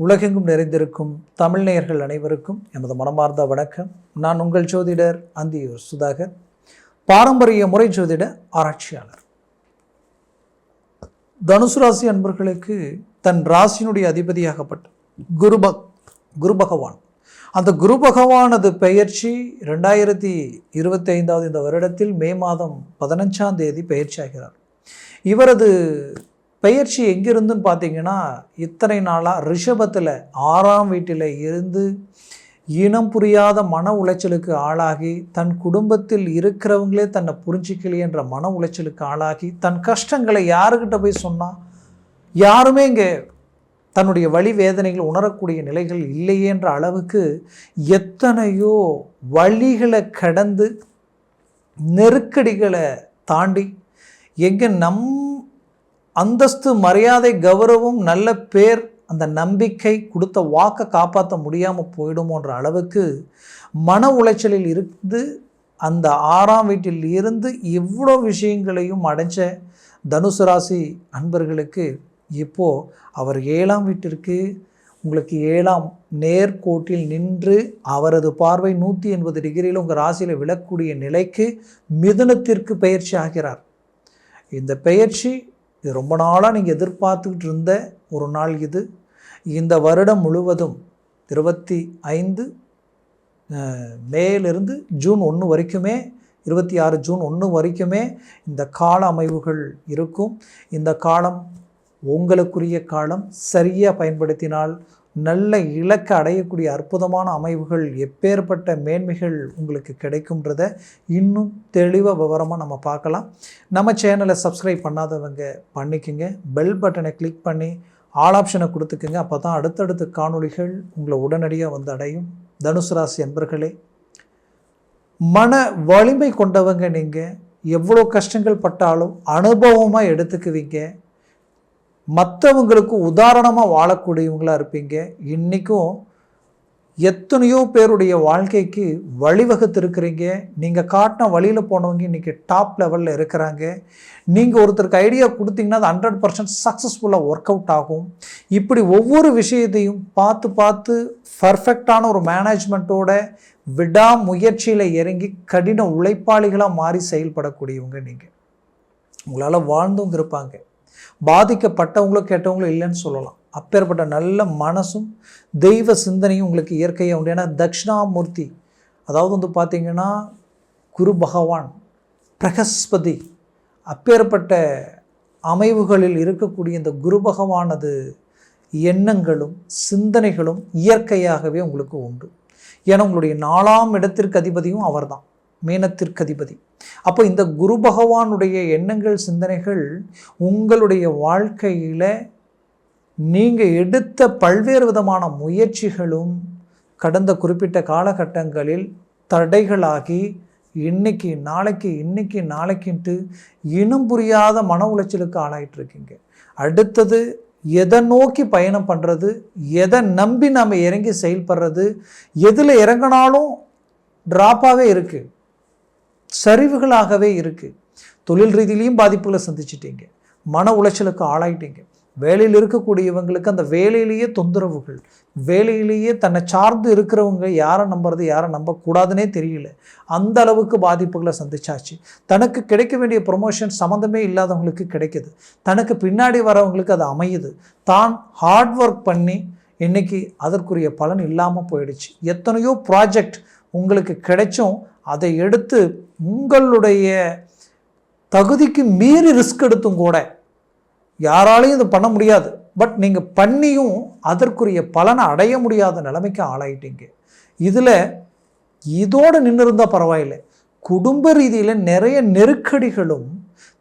உலகெங்கும் நிறைந்திருக்கும் தமிழ் நேயர்கள் அனைவருக்கும் எமது மனமார்ந்த வணக்கம். நான் உங்கள் ஜோதிடர் அந்தியூர் சுதாகர், பாரம்பரிய முறை ஜோதிட ஆராய்ச்சியாளர். தனுசு ராசி அன்பர்களுக்கு தன் ராசியினுடைய அதிபதியாகப்பட்ட குரு பகவான், அந்த குரு பகவானது பெயர்ச்சி 2025 இந்த வருடத்தில் மே மாதம் 15ஆம் தேதி பெயர்ச்சி ஆகிறார். இவரது பெயர்ச்சி எங்கிருந்துன்னு பார்த்தீங்கன்னா, இத்தனை நாளாக ரிஷபத்தில் 6ஆம் வீட்டில் இருந்து இனம் புரியாத மன உளைச்சலுக்கு ஆளாகி, தன் குடும்பத்தில் இருக்கிறவங்களே தன்னை புரிஞ்சிக்கலையே என்ற மன உளைச்சலுக்கு ஆளாகி, தன் கஷ்டங்களை யாருக்கிட்ட போய் சொன்னால் யாருமே இங்கே தன்னுடைய வலி வேதனைகள் உணரக்கூடிய நிலைகள் இல்லையே என்ற அளவுக்கு எத்தனையோ வழிகளை கடந்து நெருக்கடிகளை தாண்டி எங்கே அந்தஸ்து, மரியாதை, கௌரவம், நல்ல பேர், அந்த நம்பிக்கை கொடுத்த வாக்கை காப்பாற்ற முடியாமல் போயிடுமோன்ற அளவுக்கு மன உளைச்சலில் இருந்து அந்த 6ஆம் வீட்டில் இருந்து இவ்வளோ விஷயங்களையும் அடைஞ்ச தனுசு ராசி அன்பர்களுக்கு இப்போது அவர் 7ஆம் வீட்டிற்கு உங்களுக்கு 7ஆம் நேர்கோட்டில் நின்று அவரது பார்வை 180 டிகிரியில் உங்கள் ராசியில் விழக்கூடிய நிலைக்கு மிதுனத்திற்கு பயிற்சி ஆகிறார். இந்த பயிற்சி இது ரொம்ப நாளாக நீங்கள் எதிர்பார்த்துக்கிட்டு இருந்த ஒரு நாள் இது. இந்த வருடம் முழுவதும் 25 மேலிருந்து ஜூன் 1 வரைக்குமே, 26 ஜூன் 1 வரைக்குமே இந்த கால அமைவுகள் இருக்கும். இந்த காலம் உங்களுக்குரிய காலம். சரியாக பயன்படுத்தினால் நல்ல இலக்கை அடையக்கூடிய அற்புதமான அமைவுகள், எப்பேற்பட்ட மேன்மைகள் உங்களுக்கு கிடைக்கும்ன்றத இன்னும் தெளிவாக விவரமாக நம்ம பார்க்கலாம். நம்ம சேனலை சப்ஸ்கிரைப் பண்ணாதவங்க பண்ணிக்கோங்க, பெல் பட்டனை கிளிக் பண்ணி ஆல் ஆப்ஷனை கொடுத்துக்குங்க. அப்போ தான் அடுத்தடுத்த காணொளிகள் உங்களை உடனடியாக வந்து அடையும். தனுசு ராசி அன்பர்களே, மன வலிமை கொண்டவங்க நீங்கள். எவ்வளோ கஷ்டங்கள் பட்டாலும் அனுபவமாக எடுத்துக்குவீங்க. மற்றவங்களுக்கு உதாரணமாக வாழக்கூடியவங்களாக இருப்பீங்க. இன்றைக்கும் எத்தனையோ பேருடைய வாழ்க்கைக்கு வழிவகுத்திருக்கிறீங்க. நீங்கள் காட்டின வழியில் போனவங்க இன்றைக்கி டாப் லெவலில் இருக்கிறாங்க. நீங்கள் ஒருத்தருக்கு ஐடியா கொடுத்தீங்கன்னா அது 100% சக்ஸஸ்ஃபுல்லாக ஒர்க் அவுட் ஆகும். இப்படி ஒவ்வொரு விஷயத்தையும் பார்த்து பர்ஃபெக்டான ஒரு மேனேஜ்மெண்ட்டோட விடாமுயற்சியில் இறங்கி கடின உழைப்பாளிகளாக மாறி செயல்படக்கூடியவங்க நீங்கள். உங்களால் வாழ்ந்தவங்க இருப்பாங்க, பாதிக்கப்பட்டவங்களும் கேட்டவங்களும் இல்லைன்னு சொல்லலாம். அப்பேற்பட்ட நல்ல மனசும் தெய்வ சிந்தனையும் உங்களுக்கு இயற்கையாக உண்டு. ஏன்னா தட்சிணாமூர்த்தி, அதாவது பார்த்திங்கன்னா குரு பகவான், பிரகஸ்பதி, அப்பேற்பட்ட அமைவுகளில் இருக்கக்கூடிய இந்த குரு பகவானது எண்ணங்களும் சிந்தனைகளும் இயற்கையாகவே உங்களுக்கு உண்டு. ஏன்னா உங்களுடைய 4ஆம் இடத்திற்கு அதிபதியும் அவர் தான், மீனத்திற்கு அதிபதி. அப்போ இந்த குரு பகவானுடைய எண்ணங்கள் சிந்தனைகள் உங்களுடைய வாழ்க்கையில் நீங்கள் எடுத்த பல்வேறு விதமான முயற்சிகளும் கடந்த குறிப்பிட்ட காலகட்டங்களில் தடைகளாகி இன்னைக்கு நாளைக்குன்ட்டு இனம் புரியாத மன உளைச்சலுக்கு ஆளாயிட்ருக்கீங்க. அடுத்தது எதை நோக்கி பயணம் பண்ணுறது, எதை நம்பி நாம் இறங்கி செயல்படுறது, எதில் இறங்கினாலும் ட்ராப்பாகவே இருக்குது, சரிவுகளாகவே இருக்குது. தொழில் ரீதியிலையும் பாதிப்புகளை சந்திச்சிட்டீங்க, மன உளைச்சலுக்கு ஆளாயிட்டீங்க. வேலையில் இருக்கக்கூடியவங்களுக்கு அந்த வேலையிலேயே தொந்தரவுகள், வேலையிலேயே தன்னை சார்ந்து இருக்கிறவங்க யாரை நம்புறது யாரை நம்பக்கூடாதுன்னே தெரியல, அந்த அளவுக்கு பாதிப்புகளை சந்திச்சாச்சு. தனக்கு கிடைக்க வேண்டிய ப்ரொமோஷன் சம்மந்தமே இல்லாதவங்களுக்கு கிடைக்குது, தனக்கு பின்னாடி வரவங்களுக்கு அது அமையுது. தான் ஹார்ட் ஒர்க் பண்ணி இன்றைக்கி அதற்குரிய பலன் இல்லாமல் போயிடுச்சு. எத்தனையோ ப்ராஜெக்ட் உங்களுக்கு கிடைச்சும் அதை எடுத்து உங்களுடைய தகுதிக்கு மீறி ரிஸ்க் எடுத்தும் கூட யாராலையும் இது பண்ண முடியாது, பட் நீங்கள் பண்ணியும் அதற்குரிய பலனை அடைய முடியாத நிலைமைக்கு ஆளாயிட்டீங்க. இதில் இதோடு நின்று இருந்தால் பரவாயில்லை, குடும்ப ரீதியில் நிறைய நெருக்கடிகளும்,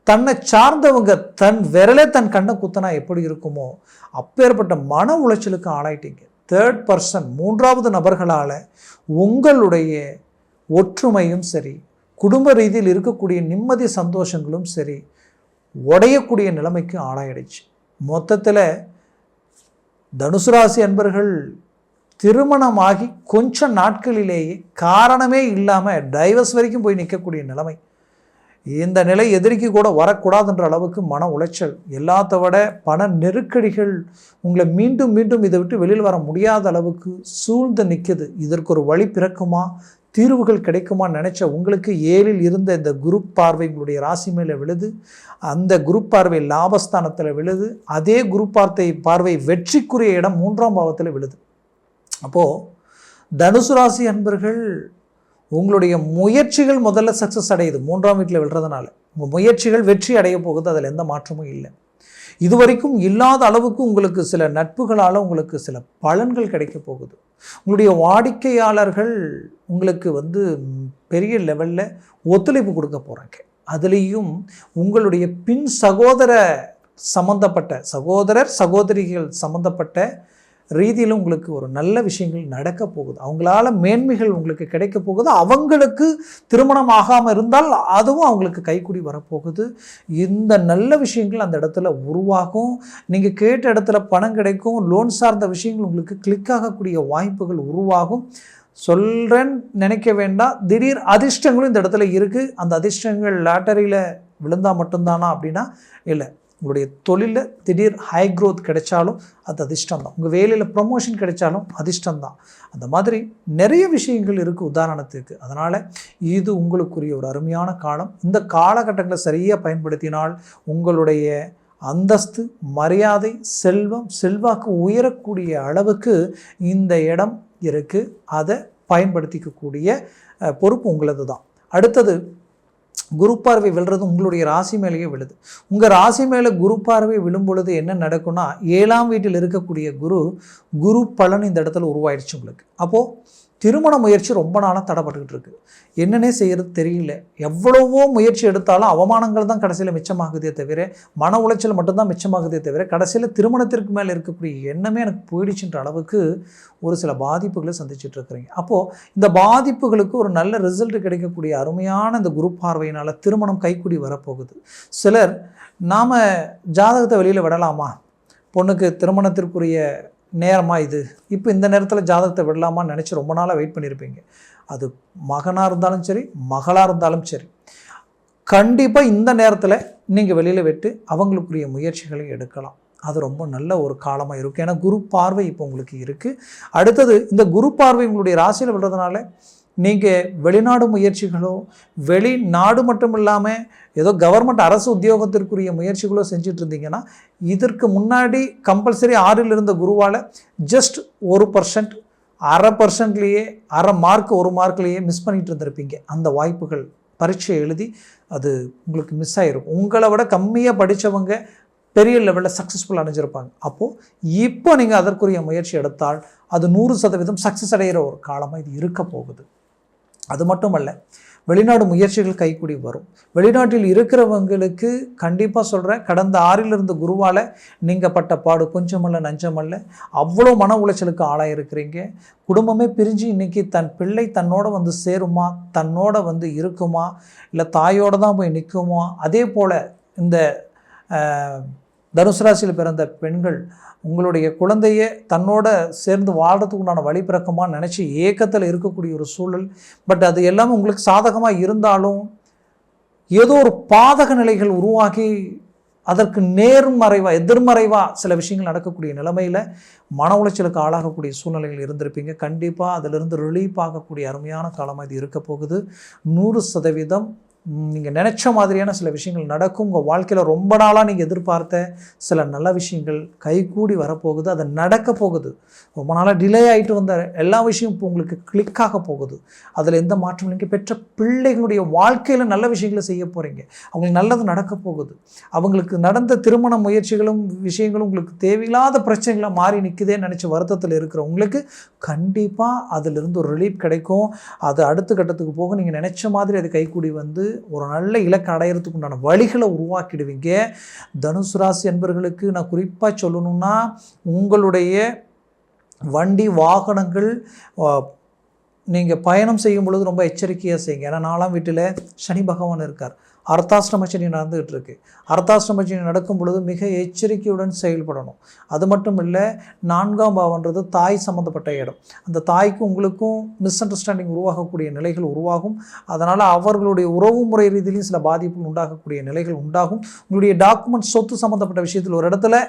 தன்னை சார்ந்தவங்க தன் விரலே தன் கண்ணை குத்தனா எப்படி இருக்குமோ அப்பேற்பட்ட மன உளைச்சலுக்கு ஆளாயிட்டீங்க. 3rd person, 3வது நபர்களால் உங்களுடைய ஒற்றுமையும் சரி, குடும்ப ரீதியில் இருக்கக்கூடிய நிம்மதி சந்தோஷங்களும் சரி உடையக்கூடிய நிலைமைக்கு ஆளாயிடுச்சு. மொத்தத்தில் தனுசு ராசி அன்பர்கள் திருமணமாகி கொஞ்ச நாட்களிலேயே காரணமே இல்லாமல் டைவர்ஸ் வரைக்கும் போய் நிற்கக்கூடிய நிலைமை. இந்த நிலை எதிரிக்கு கூட வரக்கூடாதுன்ற அளவுக்கு மன உளைச்சல், எல்லாத்த விட பண நெருக்கடிகள் உங்களை மீண்டும் மீண்டும் இதை விட்டு வெளியில் வர முடியாத அளவுக்கு சூழ்ந்து நிற்குது. இதற்கு ஒரு வழி பிறக்குமா, தீர்வுகள் கிடைக்குமான்னு நினச்ச உங்களுக்கு 7ல் இருந்த இந்த குரு பார்வை உங்களுடைய ராசி மேலே விழுது. அந்த குரு பார்வை லாபஸ்தானத்தில் விழுது. அதே குரு பார்வை வெற்றிக்குரிய இடம் 3ஆம் பாவத்தில் விழுது. அப்போது தனுசு ராசி அன்பர்கள், உங்களுடைய முயற்சிகள் முதல்ல சக்ஸஸ் அடையுது 3ஆம் வீட்டில் விழுறதுனால. உங்கள் முயற்சிகள் வெற்றி அடைய போகுது, அதில் எந்த மாற்றமும் இல்லை. இதுவரைக்கும் இல்லாத அளவுக்கு உங்களுக்கு சில நட்புகளால் உங்களுக்கு சில பலன்கள் கிடைக்க போகுது. உங்களுடைய வாடிக்கையாளர்கள் உங்களுக்கு பெரிய லெவலில் ஒத்துழைப்பு கொடுக்க போகிறாங்க. அதுலேயும் உங்களுடைய பின் சகோதரர் சகோதரிகள் சம்மந்தப்பட்ட ரீதியில் உங்களுக்கு ஒரு நல்ல விஷயங்கள் நடக்க போகுது. அவங்களால மேன்மைகள் உங்களுக்கு கிடைக்க போகுது. அவங்களுக்கு திருமணம் ஆகாமல் இருந்தால் அதுவும் அவங்களுக்கு கைக்கூடி வரப்போகுது. இந்த நல்ல விஷயங்கள் அந்த இடத்துல உருவாகும். நீங்கள் கேட்ட இடத்துல பணம் கிடைக்கும். லோன் சார்ந்த விஷயங்கள் உங்களுக்கு கிளிக் ஆகக்கூடிய வாய்ப்புகள் உருவாகும். சொல்கிறேன்னு நினைக்க வேண்டாம், திடீர் அதிர்ஷ்டங்களும் இந்த இடத்துல இருக்குது. அந்த அதிர்ஷ்டங்கள் லாட்டரியில் விழுந்தால் மட்டும்தானா அப்படின்னா இல்லை. உங்களுடைய தொழிலில் திடீர் ஹை க்ரோத் கிடைச்சாலும் அது அதிர்ஷ்டம் தான். உங்கள் வேலையில் ப்ரமோஷன் கிடைச்சாலும் அதிர்ஷ்டம் தான். அந்த மாதிரி நிறைய விஷயங்கள் இருக்குது உதாரணத்துக்கு. அதனால் இது உங்களுக்குரிய ஒரு அருமையான காலம். இந்த காலகட்டங்களை சரியாக பயன்படுத்தினால் உங்களுடைய அந்தஸ்து, மரியாதை, செல்வம், செல்வாக்கு உயரக்கூடிய அளவுக்கு இந்த இடம் இருக்குது. அதை பயன்படுத்திக்கக்கூடிய பொறுப்பு உங்களது தான். அடுத்தது, குரு பார்வை விழுறது உங்களுடைய ராசி மேலேயே விழுது. உங்கள் ராசி மேலே குரு பார்வை விழும் பொழுது என்ன நடக்கும்னா, 7ஆம் வீட்டில் இருக்கக்கூடிய குரு பலன் இந்த இடத்துல உருவாயிடுச்சு உங்களுக்கு. அப்போது திருமண முயற்சி ரொம்ப நாளாக தடைப்பட்டுக்கிட்டு இருக்குது. என்னன்னே செய்கிறது தெரியல. எவ்வளவோ முயற்சி எடுத்தாலும் அவமானங்கள் தான் கடைசியில் மிச்சமாகுதே தவிர, மன உளைச்சல் மட்டும்தான் மிச்சமாகுதே தவிர, கடைசியில் திருமணத்திற்கு மேலே இருக்கக்கூடிய எண்ணமே எனக்கு போயிடுச்சுன்ற அளவுக்கு ஒரு சில பாதிப்புகளை சந்திச்சுட்டு இருக்கிறீங்க. அப்போது இந்த பாதிப்புகளுக்கு ஒரு நல்ல ரிசல்ட் கிடைக்கக்கூடிய அருமையான இந்த குரு பார்வையினால் திருமணம் கைக்கூடி வரப்போகுது. சிலர் நாம் ஜாதகத்தை வெளியில் விடலாமா, பொண்ணுக்கு திருமணத்திற்குரிய நேரமாக இது, இப்போ இந்த நேரத்தில் ஜாதகத்தை விடலாமான்னு நினச்சி ரொம்ப நாளாக வெயிட் பண்ணியிருப்பீங்க. அது மகனாக இருந்தாலும் சரி, மகளாக இருந்தாலும் சரி, கண்டிப்பாக இந்த நேரத்தில் நீங்கள் வெளியில் விட்டு அவங்களுக்குரிய முயற்சிகளை எடுக்கலாம். அது ரொம்ப நல்ல ஒரு காலமாக இருக்கும். ஏன்னா குரு பார்வை இப்போ உங்களுக்கு இருக்குது. அடுத்தது, இந்த குரு பார்வை உங்களுடைய ராசியில் விடுறதுனால நீங்கள் வெளிநாடு முயற்சிகளோ, வெளிநாடு மட்டும் இல்லாமல் ஏதோ கவர்மெண்ட் அரசு உத்தியோகத்திற்குரிய முயற்சிகளோ செஞ்சுட்டு இருந்தீங்கன்னா, இதற்கு முன்னாடி கம்பல்சரி 6ல் இருந்த குருவால் ஜஸ்ட் 1%, 0.5%லேயே 1/2 மார்க் 1 மார்க்லேயே மிஸ் பண்ணிட்டு இருந்திருப்பீங்க. அந்த வாய்ப்புகள் பரீட்சை எழுதி அது உங்களுக்கு மிஸ் ஆகிருக்கும். உங்களை விட கம்மியாக படித்தவங்க பெரிய லெவலில் சக்ஸஸ்ஃபுல் அடைஞ்சிருப்பாங்க. அப்போது இப்போ நீங்கள் அதற்குரிய முயற்சி எடுத்தால் அது 100% சக்ஸஸ் அடைகிற ஒரு காலமாக இது இருக்க போகுது. அது மட்டுமல்ல, வெளிநாடு முயற்சிகள் கைக்கூடி வரும். வெளிநாட்டில் இருக்கிறவங்களுக்கு கண்டிப்பாக சொல்கிறேன், கடந்த 6ல் இருந்த குருவால் நீங்கள் பட்ட பாடு கொஞ்சமல்ல நஞ்சமல்ல. அவ்வளோ மன உளைச்சலுக்கு ஆளாயிருக்கிறீங்க. குடும்பமே பிரிஞ்சு இன்றைக்கி தன் பிள்ளை தன்னோட சேருமா, தன்னோட இருக்குமா, இல்லை தாயோடு தான் போய் நிற்குமா. அதே போல் இந்த தனுசு ராசியில் பிறந்த பெண்கள் உங்களுடைய குழந்தைய தன்னோட சேர்ந்து வாழ்கிறதுக்கு உண்டான வழி பிறக்குமான்னு நினச்சி ஏக்கத்தில் இருக்கக்கூடிய ஒரு சூழல். பட் அது எல்லாமே உங்களுக்கு சாதகமாக இருந்தாலும் ஏதோ ஒரு பாதக நிலைகள் உருவாகி அதற்கு எதிர்மறைவாக சில விஷயங்கள் நடக்கக்கூடிய நிலைமையில் மன உளைச்சலுக்கு ஆளாகக்கூடிய சூழ்நிலைகள் இருந்திருப்பீங்க. கண்டிப்பாக அதிலிருந்து ரிலீஃப் ஆகக்கூடிய அருமையான காலமாக இது இருக்க போகுது. 100% நீங்கள் நினச்ச மாதிரியான சில விஷயங்கள் நடக்கும். உங்கள் வாழ்க்கையில் ரொம்ப நாளாக நீங்கள் எதிர்பார்த்த சில நல்ல விஷயங்கள் கைகூடி வரப்போகுது. அது நடக்க போகுது. ரொம்ப நாளாக டிலே ஆகிட்டு வந்த எல்லா விஷயம் இப்போ உங்களுக்கு கிளிக்காக போகுது. அதில் எந்த மாற்றமும் நீங்கள் பெற்ற பிள்ளைகளுடைய வாழ்க்கையில் நல்ல விஷயங்களை செய்ய போகிறீங்க. அவங்களுக்கு நல்லது நடக்க போகுது. அவங்களுக்கு நடந்த திருமண முயற்சிகளும் விஷயங்களும் உங்களுக்கு தேவையில்லாத பிரச்சனைகளாக மாறி நிற்குதேன்னு நினச்சி வருத்தத்தில் இருக்கிற உங்களுக்கு கண்டிப்பாக அதிலிருந்து ஒரு ரிலீஃப் கிடைக்கும். அது அடுத்த கட்டத்துக்கு போக நீங்கள் நினச்ச மாதிரி அது கைகூடி ஒரு நல்ல இலக்கு அடையிறதுக்கு உண்டான வழிகளை உருவாக்கிடுவீங்க. தனுசு ராசி என்பவர்களுக்கு நான் குறிப்பாக சொல்லணும்னா, உங்களுடைய வண்டி வாகனங்கள் நீங்கள் பயணம் செய்யும் பொழுது ரொம்ப எச்சரிக்கையாக செய்யுங்க. ஏன்னா 4ஆம் வீட்டில் சனி பகவான் இருக்கார். அர்த்தாஷ்டம சனி நடந்துகிட்டு இருக்கு. அர்த்தாஷ்டம சனி நடக்கும் பொழுது மிக எச்சரிக்கையுடன் செயல்படணும். அது மட்டும் இல்லை, 4ஆம் பாவம்ன்றது தாய் சம்மந்தப்பட்ட இடம். அந்த தாய்க்கும் உங்களுக்கும் மிஸ் அண்டர்ஸ்டாண்டிங் உருவாகக்கூடிய நிலைகள் உருவாகும். அதனால் அவர்களுடைய உறவு முறை ரீதியிலையும் சில பாதிப்புகள் உண்டாகக்கூடிய நிலைகள் உண்டாகும். உங்களுடைய டாக்குமெண்ட் சொத்து சம்மந்தப்பட்ட விஷயத்தில் ஒரு இடத்துல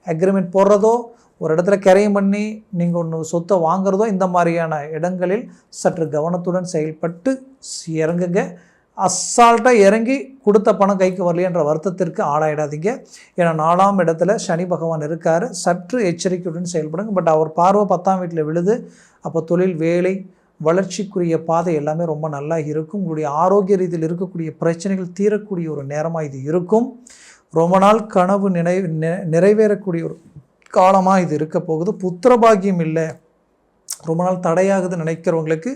அக்ரிமெண்ட் போடுறதோ, ஒரு இடத்துல கரையும் பண்ணி நீங்கள் ஒன்று சொத்தை வாங்குறதோ, இந்த மாதிரியான இடங்களில் சற்று கவனத்துடன் செயல்பட்டு இறங்குங்க. அசால்ட்டாக இறங்கி கொடுத்த பணம் கைக்கு வரலையன்ற வருத்தத்திற்கு ஆளாயிடாதீங்க. ஏன்னா 4ஆம் இடத்துல சனி பகவான் இருக்கார். சற்று எச்சரிக்கையுடன் செயல்படுங்க. பட் அவர் பார்வை 10ஆம் வீட்டில் விழுது. அப்போ தொழில், வேலை, வளர்ச்சிக்குரிய பாதை எல்லாமே ரொம்ப நல்லா இருக்கும். உங்களுடைய ஆரோக்கிய ரீதியில் இருக்கக்கூடிய பிரச்சனைகள் தீரக்கூடிய ஒரு நேரமாக இது இருக்கும். ரொம்ப நாள் கனவு நிறைவேறக்கூடிய ஒரு காலமாக இது இருக்க போகுது. புத்திரபாகியம் இல்லை, ரொம்ப நாள் தடையாகுது நினைக்கிறவங்களுக்கு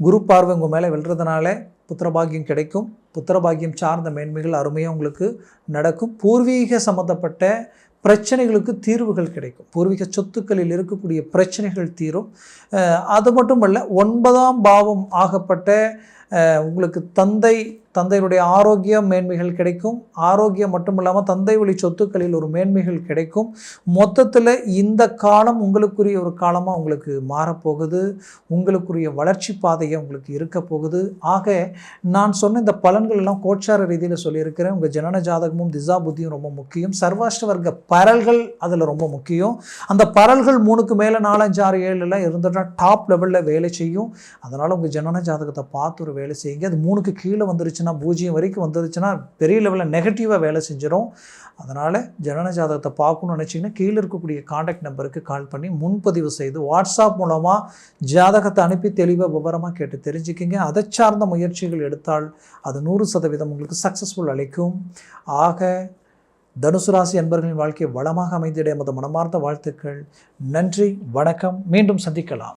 குரு பார்வை உங்கள் மேலே வெல்றதுனால புத்திரபாகியம் கிடைக்கும். புத்திரபாகியம் சார்ந்த மேன்மைகள் அருமையாக உங்களுக்கு நடக்கும். பூர்வீக சம்மந்தப்பட்ட பிரச்சனைகளுக்கு தீர்வுகள் கிடைக்கும். பூர்வீக சொத்துக்களில் இருக்கக்கூடிய பிரச்சனைகள் தீரும். அது மட்டும் அல்ல, 9ஆம் பாவம் ஆகப்பட்ட உங்களுக்கு தந்தையுடைய ஆரோக்கிய மேன்மைகள் கிடைக்கும். ஆரோக்கியம் மட்டும் இல்லாமல் தந்தை வழி சொத்துக்களில் ஒரு மேன்மைகள் கிடைக்கும். மொத்தத்தில் இந்த காலம் உங்களுக்குரிய ஒரு காலமாக உங்களுக்கு மாறப்போகுது. உங்களுக்குரிய வளர்ச்சி பாதையை உங்களுக்கு இருக்க போகுது. ஆக நான் சொன்ன இந்த பலன்கள் எல்லாம் கோச்சார ரீதியில் சொல்லியிருக்கிறேன். உங்கள் ஜனன ஜாதகமும் திசா புத்தியும் ரொம்ப முக்கியம். சர்வாஷ்ட வர்க்க பரல்கள் அதில் ரொம்ப முக்கியம். அந்த பரல்கள் 3க்கு மேலே 4, 5, 6, 7 இருந்துட்டா டாப் லெவலில் வேலை செய்யும். அதனால் உங்கள் ஜனன ஜாதகத்தை பார்த்து ஒரு வேலை செய்யுங்க. அது 3க்கு கீழே வந்துருச்சு, 0 வரைக்கும் வந்துருச்சுன்னா பெரிய லெவலில் நெகட்டிவாக வேலை செஞ்சிடும். அதனால் ஜனன ஜாதகத்தை பார்க்கணும்னு நினச்சிங்கன்னா கீழே இருக்கக்கூடிய காண்டாக்ட் நம்பருக்கு கால் பண்ணி முன்பதிவு செய்து வாட்ஸ்அப் மூலமாக ஜாதகத்தை அனுப்பி தெளிவாக விவரமாக கேட்டு தெரிஞ்சுக்கிங்க. அதை சார்ந்த முயற்சிகள் எடுத்தால் அது 100% உங்களுக்கு சக்ஸஸ்ஃபுல் அளிக்கும். ஆக தனுசு ராசி அன்பர்களின் வாழ்க்கை வளமாக அமைந்திட எமது மனமார்ந்த வாழ்த்துக்கள். நன்றி, வணக்கம். மீண்டும் சந்திக்கலாம்.